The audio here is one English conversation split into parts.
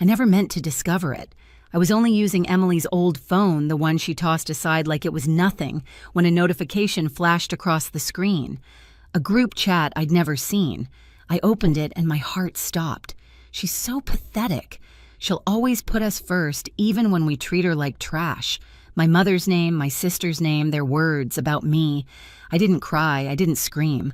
I never meant to discover it. I was only using Emily's old phone, the one she tossed aside like it was nothing, when a notification flashed across the screen. A group chat I'd never seen. I opened it and my heart stopped. She's so pathetic. She'll always put us first, even when we treat her like trash. My mother's name, my sister's name, their words about me. I didn't cry, I didn't scream.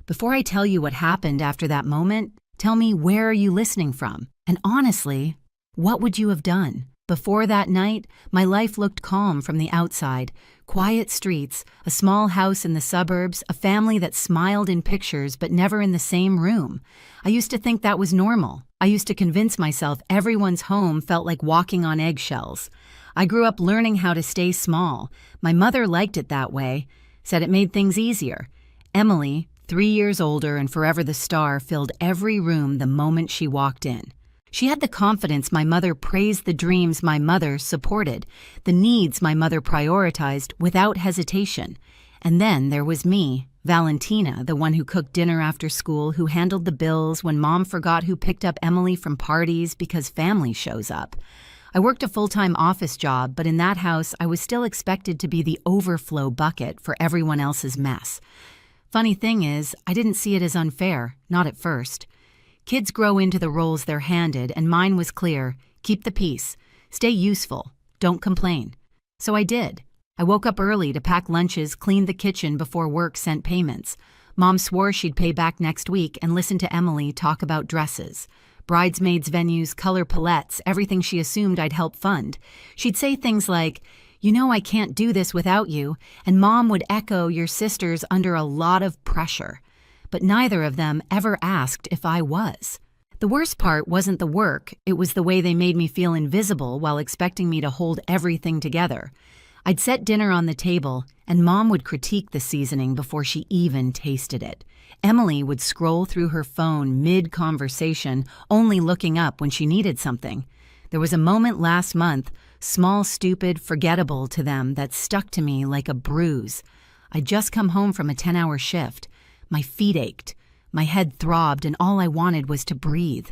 Before I tell you what happened after that moment, tell me, where are you listening from? And honestly, what would you have done? Before that night, my life looked calm from the outside. Quiet streets, a small house in the suburbs, a family that smiled in pictures but never in the same room. I used to think that was normal. I used to convince myself everyone's home felt like walking on eggshells. I grew up learning how to stay small. My mother liked it that way, said it made things easier. Emily, 3 years older and forever the star, filled every room the moment she walked in. She had the confidence my mother praised, the dreams my mother supported, the needs my mother prioritized without hesitation. And then there was me, Valentina, the one who cooked dinner after school, who handled the bills when Mom forgot who picked up Emily from parties because family shows up. I worked a full-time office job, but in that house I was still expected to be the overflow bucket for everyone else's mess. Funny thing is, I didn't see it as unfair, not at first. Kids grow into the roles they're handed, and mine was clear: keep the peace, stay useful, don't complain. So I did. I woke up early to pack lunches, cleaned the kitchen before work sent payments. Mom swore she'd pay back next week, and listened to Emily talk about dresses, bridesmaids venues, color palettes, everything she assumed I'd help fund. She'd say things like, "You know I can't do this without you," and Mom would echo, "Your sister's under a lot of pressure." But neither of them ever asked if I was. The worst part wasn't the work, it was the way they made me feel invisible while expecting me to hold everything together. I'd set dinner on the table, and Mom would critique the seasoning before she even tasted it. Emily would scroll through her phone mid-conversation, only looking up when she needed something. There was a moment last month, small, stupid, forgettable to them, that stuck to me like a bruise. I'd just come home from a 10-hour shift. My feet ached, my head throbbed, and all I wanted was to breathe.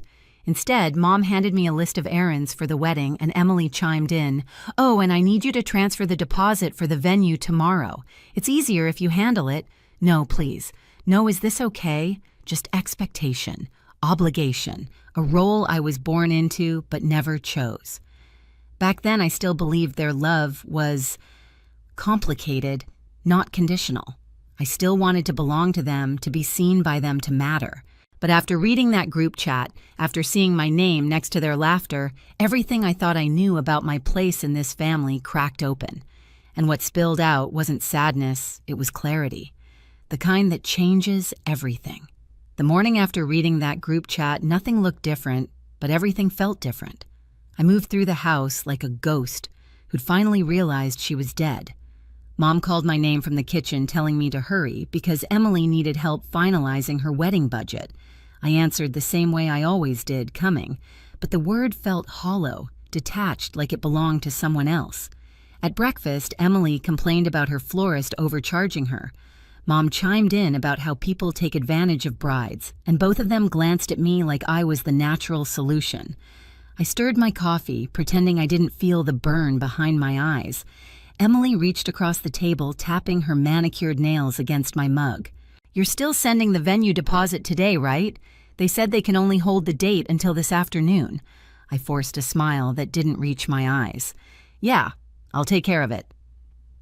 Instead, Mom handed me a list of errands for the wedding, and Emily chimed in, "Oh, and I need you to transfer the deposit for the venue tomorrow. It's easier if you handle it." No, please. No, is this okay? Just expectation, obligation, a role I was born into but never chose. Back then, I still believed their love was complicated, not conditional. I still wanted to belong to them, to be seen by them, to matter. But after reading that group chat, after seeing my name next to their laughter, everything I thought I knew about my place in this family cracked open. And what spilled out wasn't sadness, it was clarity. The kind that changes everything. The morning after reading that group chat, nothing looked different, but everything felt different. I moved through the house like a ghost who'd finally realized she was dead. Mom called my name from the kitchen, telling me to hurry because Emily needed help finalizing her wedding budget. I answered the same way I always did, coming, but the word felt hollow, detached, like it belonged to someone else. At breakfast, Emily complained about her florist overcharging her. Mom chimed in about how people take advantage of brides, and both of them glanced at me like I was the natural solution. I stirred my coffee, pretending I didn't feel the burn behind my eyes. Emily reached across the table, tapping her manicured nails against my mug. "You're still sending the venue deposit today, right? They said they can only hold the date until this afternoon." I forced a smile that didn't reach my eyes. "Yeah, I'll take care of it."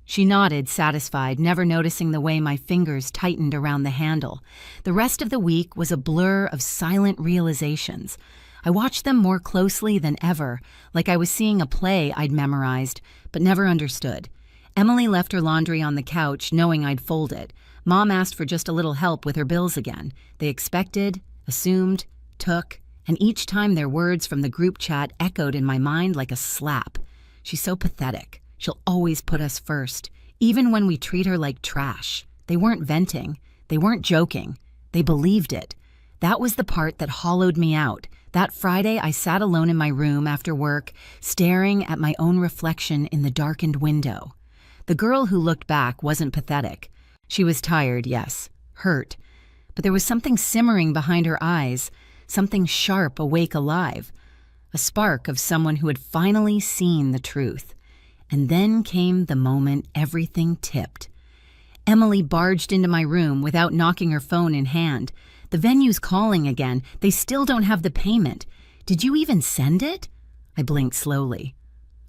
She nodded, satisfied, never noticing the way my fingers tightened around the handle. The rest of the week was a blur of silent realizations. I watched them more closely than ever, like I was seeing a play I'd memorized, but never understood. Emily left her laundry on the couch, knowing I'd fold it. Mom asked for just a little help with her bills again. They expected, assumed, took, and each time their words from the group chat echoed in my mind like a slap. "She's so pathetic. She'll always put us first, even when we treat her like trash." They weren't venting. They weren't joking. They believed it. That was the part that hollowed me out. That Friday, I sat alone in my room after work, staring at my own reflection in the darkened window. The girl who looked back wasn't pathetic. She was tired, yes, hurt. But there was something simmering behind her eyes, something sharp, awake, alive. a spark of someone who had finally seen the truth. And then came the moment everything tipped. Emily barged into my room without knocking her phone in hand. "The venue's calling again. They still don't have the payment. Did you even send it?" I blinked slowly.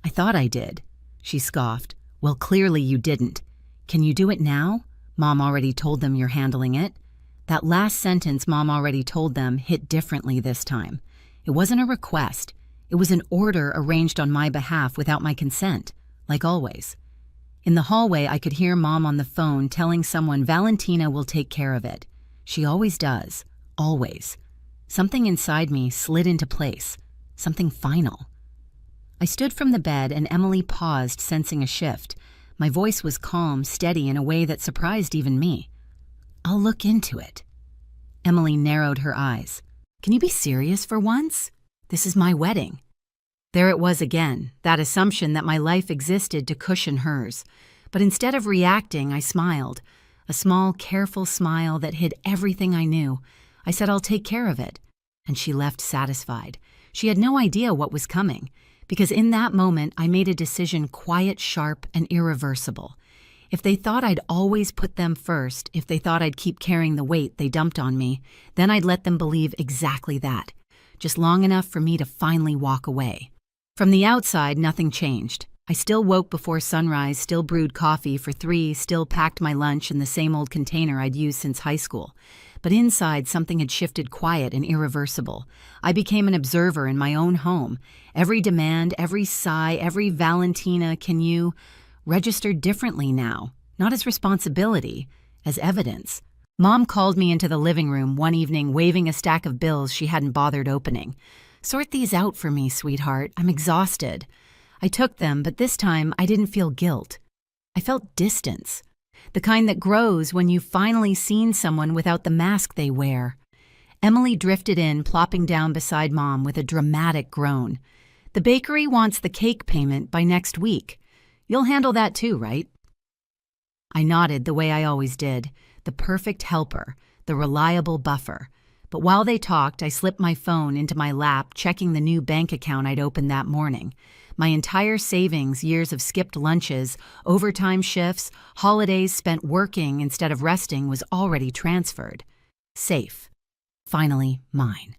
"I thought I did." She scoffed. "Well, clearly you didn't. Can you do it now? Mom already told them you're handling it." That last sentence Mom already told them hit differently this time. It wasn't a request. It was an order arranged on my behalf without my consent, like always. In the hallway, I could hear Mom on the phone telling someone Valentina will take care of it. She always does. Always. Something inside me slid into place. Something final. I stood from the bed and Emily paused, sensing a shift. My voice was calm, steady in a way that surprised even me. "I'll look into it." Emily narrowed her eyes. "Can you be serious for once? This is my wedding." There it was again, that assumption that my life existed to cushion hers. But instead of reacting, I smiled. A small, careful smile that hid everything I knew. I said, "I'll take care of it." And she left satisfied. She had no idea what was coming, because in that moment I made a decision quiet, sharp, and irreversible. If they thought I'd always put them first, if they thought I'd keep carrying the weight they dumped on me, then I'd let them believe exactly that, just long enough for me to finally walk away. From the outside, nothing changed. I still woke before sunrise, still brewed coffee for 3, still packed my lunch in the same old container I'd used since high school. But inside, something had shifted quiet and irreversible. I became an observer in my own home. Every demand, every sigh, every Valentina, can you, registered differently now, not as responsibility, as evidence. Mom called me into the living room one evening, waving a stack of bills she hadn't bothered opening. "Sort these out for me, sweetheart. I'm exhausted." I took them, but this time I didn't feel guilt. I felt distance. The kind that grows when you've finally seen someone without the mask they wear. Emily drifted in, plopping down beside Mom with a dramatic groan. "The bakery wants the cake payment by next week. You'll handle that too, right?" I nodded the way I always did, the perfect helper, the reliable buffer. But while they talked, I slipped my phone into my lap, checking the new bank account I'd opened that morning. My entire savings, years of skipped lunches, overtime shifts, holidays spent working instead of resting was already transferred. Safe. Finally, mine.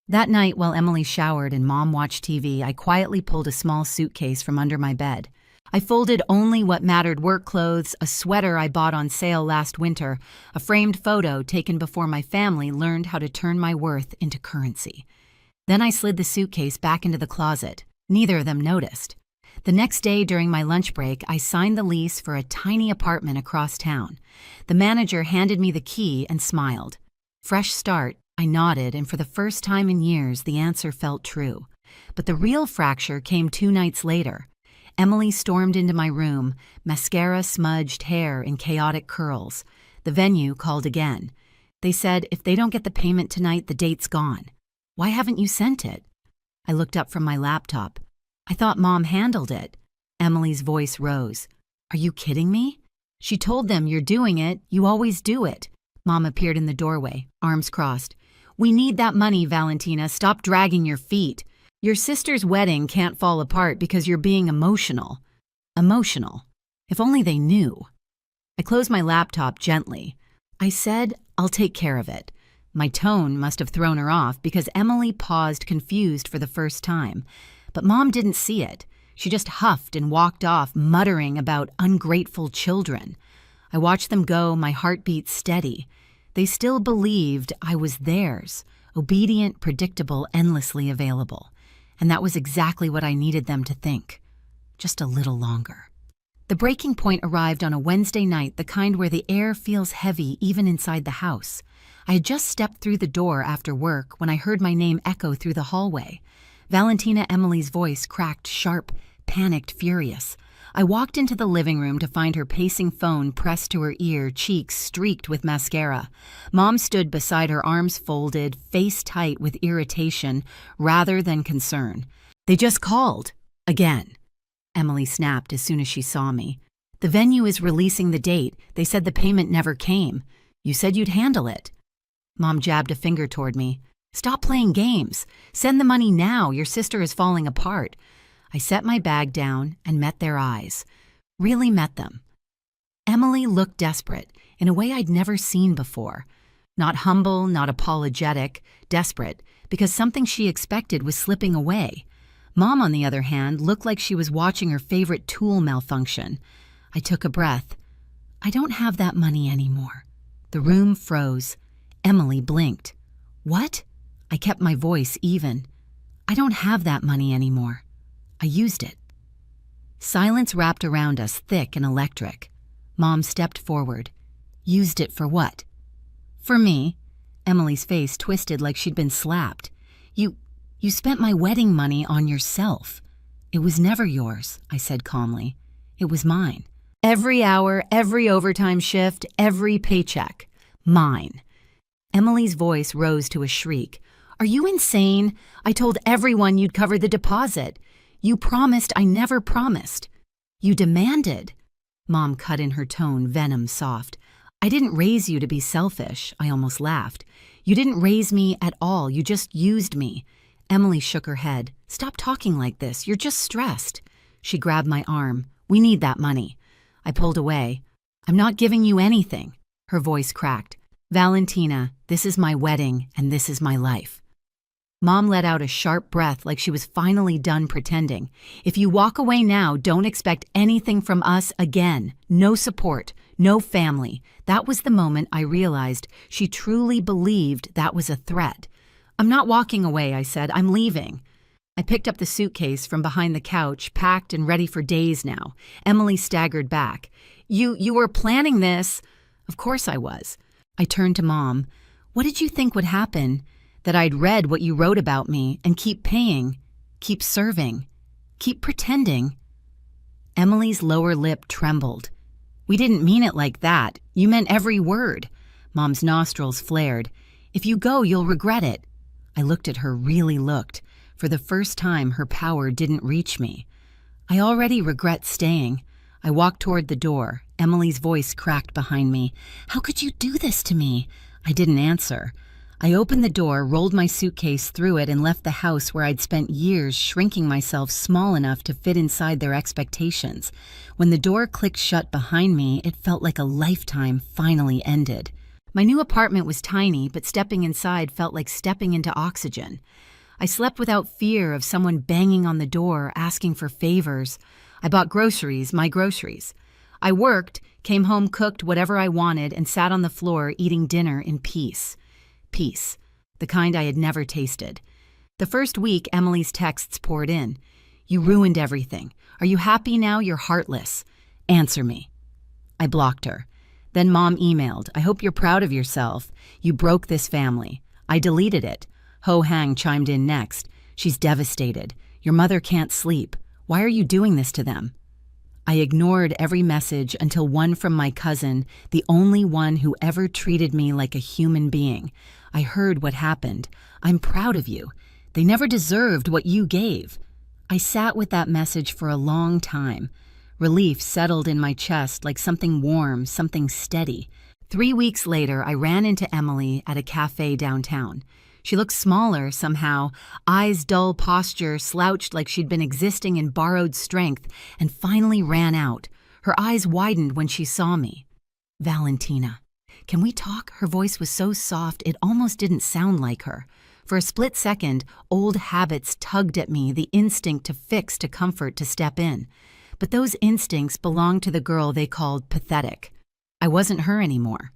That night, while Emily showered and Mom watched TV, I quietly pulled a small suitcase from under my bed. I folded only what mattered: work clothes, a sweater I bought on sale last winter, a framed photo taken before my family learned how to turn my worth into currency. Then I slid the suitcase back into the closet. Neither of them noticed. The next day during my lunch break, I signed the lease for a tiny apartment across town. The manager handed me the key and smiled. Fresh start, I nodded, and for the first time in years, the answer felt true. But the real fracture came 2 nights later. Emily stormed into my room, mascara-smudged hair in chaotic curls. The venue called again. They said, "If they don't get the payment tonight, the date's gone." "Why haven't you sent it?" I looked up from my laptop. "I thought Mom handled it." Emily's voice rose. "Are you kidding me?" "She told them you're doing it. You always do it." Mom appeared in the doorway, arms crossed. "We need that money, Valentina. Stop dragging your feet. Your sister's wedding can't fall apart because you're being emotional." Emotional. If only they knew. I closed my laptop gently. I said, "I'll take care of it." My tone must have thrown her off because Emily paused, confused for the first time. But Mom didn't see it. She just huffed and walked off, muttering about ungrateful children. I watched them go, my heartbeat steady. They still believed I was theirs, obedient, predictable, endlessly available. And that was exactly what I needed them to think. Just a little longer. The breaking point arrived on a Wednesday night, the kind where the air feels heavy even inside the house. I had just stepped through the door after work when I heard my name echo through the hallway. Valentina Emily's voice cracked, sharp, panicked, furious. I walked into the living room to find her pacing phone pressed to her ear, cheeks streaked with mascara. Mom stood beside her, arms folded, face tight with irritation rather than concern. "They just called. Again." Emily snapped as soon as she saw me. "The venue is releasing the date. They said the payment never came. You said you'd handle it." Mom jabbed a finger toward me. Stop playing games. Send the money now. Your sister is falling apart. I set my bag down and met their eyes. Really met them. Emily looked desperate in a way I'd never seen before. Not humble, not apologetic, desperate, because something she expected was slipping away. Mom, on the other hand, looked like she was watching her favorite tool malfunction. I took a breath. I don't have that money anymore. The room froze. Emily blinked. What? I kept my voice even. I don't have that money anymore. I used it. Silence wrapped around us, thick and electric. Mom stepped forward. Used it for what? For me. Emily's face twisted like she'd been slapped. You spent my wedding money on yourself. It was never yours, I said calmly. It was mine. Every hour, every overtime shift, every paycheck. Mine. Emily's voice rose to a shriek. Are you insane? I told everyone you'd cover the deposit. You promised I never promised. You demanded. Mom cut in her tone, venom soft. I didn't raise you to be selfish, I almost laughed. You didn't raise me at all, you just used me. Emily shook her head. Stop talking like this, you're just stressed. She grabbed my arm. We need that money. I pulled away. I'm not giving you anything. Her voice cracked. Valentina, this is my wedding and this is my life. Mom let out a sharp breath like she was finally done pretending. If you walk away now, don't expect anything from us again. No support, no family. That was the moment I realized she truly believed that was a threat. I'm not walking away, I said. I'm leaving. I picked up the suitcase from behind the couch, packed and ready for days now. Emily staggered back. You were planning this. Of course I was. I turned to Mom. What did you think would happen? That I'd read what you wrote about me and keep paying, keep serving, keep pretending? Emily's lower lip trembled. We didn't mean it like that. You meant every word. Mom's nostrils flared. If you go, you'll regret it. I looked at her, really looked. For the first time, her power didn't reach me. I already regret staying. I walked toward the door. Emily's voice cracked behind me. How could you do this to me? I didn't answer. I opened the door, rolled my suitcase through it, and left the house where I'd spent years shrinking myself small enough to fit inside their expectations. When the door clicked shut behind me, it felt like a lifetime finally ended. My new apartment was tiny, but stepping inside felt like stepping into oxygen. I slept without fear of someone banging on the door, asking for favors. I bought groceries, my groceries. I worked, came home, cooked whatever I wanted, and sat on the floor eating dinner in peace. Peace, the kind I had never tasted. The first week, Emily's texts poured in. You ruined everything. Are you happy now? You're heartless. Answer me. I blocked her. Then Mom emailed. I hope you're proud of yourself. You broke this family. I deleted it. Ho Hang chimed in next. She's devastated. Your mother can't sleep. Why are you doing this to them? I ignored every message until one from my cousin, the only one who ever treated me like a human being. I heard what happened. I'm proud of you. They never deserved what you gave. I sat with that message for a long time. Relief settled in my chest like something warm, something steady. 3 weeks later, I ran into Emily at a cafe downtown. She looked smaller somehow, eyes dull, posture slouched like she'd been existing in borrowed strength, and finally ran out. Her eyes widened when she saw me. Valentina. Can we talk? Her voice was so soft it almost didn't sound like her. For a split second, old habits tugged at me, the instinct to fix, to comfort, to step in. But those instincts belonged to the girl they called pathetic. I wasn't her anymore.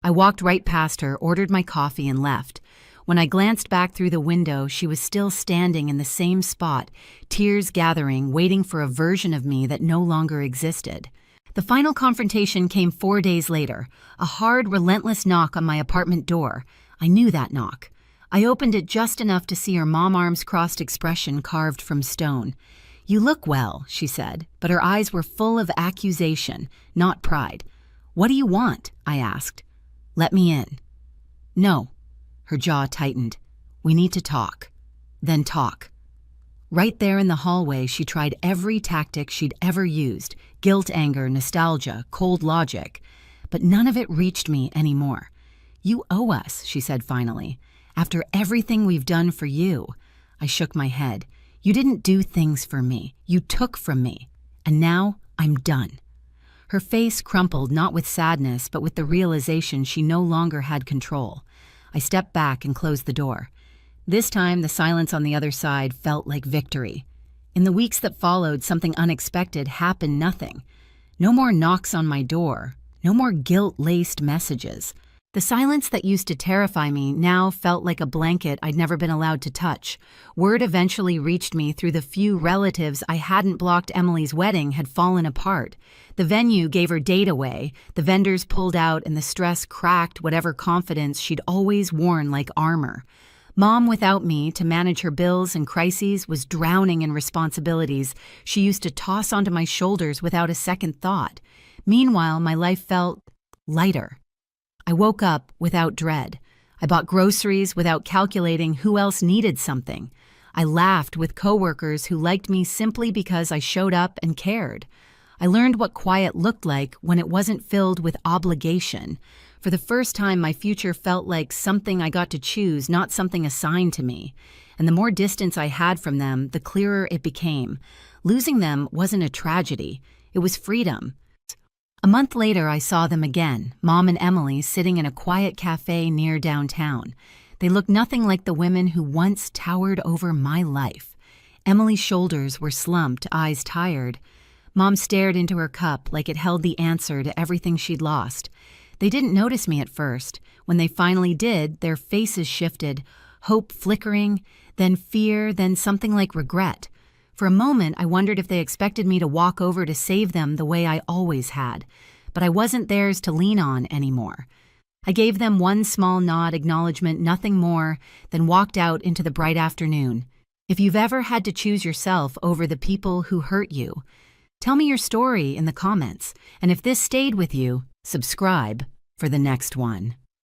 I walked right past her, ordered my coffee, and left. When I glanced back through the window, she was still standing in the same spot, tears gathering, waiting for a version of me that no longer existed. The final confrontation came 4 days later, a hard, relentless knock on my apartment door. I knew that knock. I opened it just enough to see her mom arms crossed expression carved from stone. You look well, she said, but her eyes were full of accusation, not pride. What do you want? I asked. Let me in. No. Her jaw tightened. We need to talk. Then talk. Right there in the hallway, she tried every tactic she'd ever used. Guilt, anger, nostalgia, cold logic. But none of it reached me anymore. You owe us, she said finally. After everything we've done for you. I shook my head. You didn't do things for me. You took from me. And now I'm done. Her face crumpled not with sadness, but with the realization she no longer had control. I stepped back and closed the door. This time, the silence on the other side felt like victory. In the weeks that followed, something unexpected happened. Nothing. No more knocks on my door. No more guilt-laced messages. The silence that used to terrify me now felt like a blanket I'd never been allowed to touch. Word eventually reached me through the few relatives I hadn't blocked. Emily's wedding had fallen apart. The venue gave her date away, the vendors pulled out, and the stress cracked whatever confidence she'd always worn like armor. Mom, without me to manage her bills and crises, was drowning in responsibilities she used to toss onto my shoulders without a second thought. Meanwhile, my life felt lighter. I woke up without dread. I bought groceries without calculating who else needed something. I laughed with coworkers who liked me simply because I showed up and cared. I learned what quiet looked like when it wasn't filled with obligation. For the first time, my future felt like something I got to choose, not something assigned to me. And the more distance I had from them, the clearer it became. Losing them wasn't a tragedy. It was freedom. A month later, I saw them again, Mom and Emily sitting in a quiet cafe near downtown. They looked nothing like the women who once towered over my life. Emily's shoulders were slumped, eyes tired. Mom stared into her cup like it held the answer to everything she'd lost. They didn't notice me at first. When they finally did, their faces shifted, hope flickering, then fear, then something like regret. For a moment, I wondered if they expected me to walk over to save them the way I always had. But I wasn't theirs to lean on anymore. I gave them one small nod, acknowledgement, nothing more, then walked out into the bright afternoon. If you've ever had to choose yourself over the people who hurt you, tell me your story in the comments. And if this stayed with you, subscribe for the next one.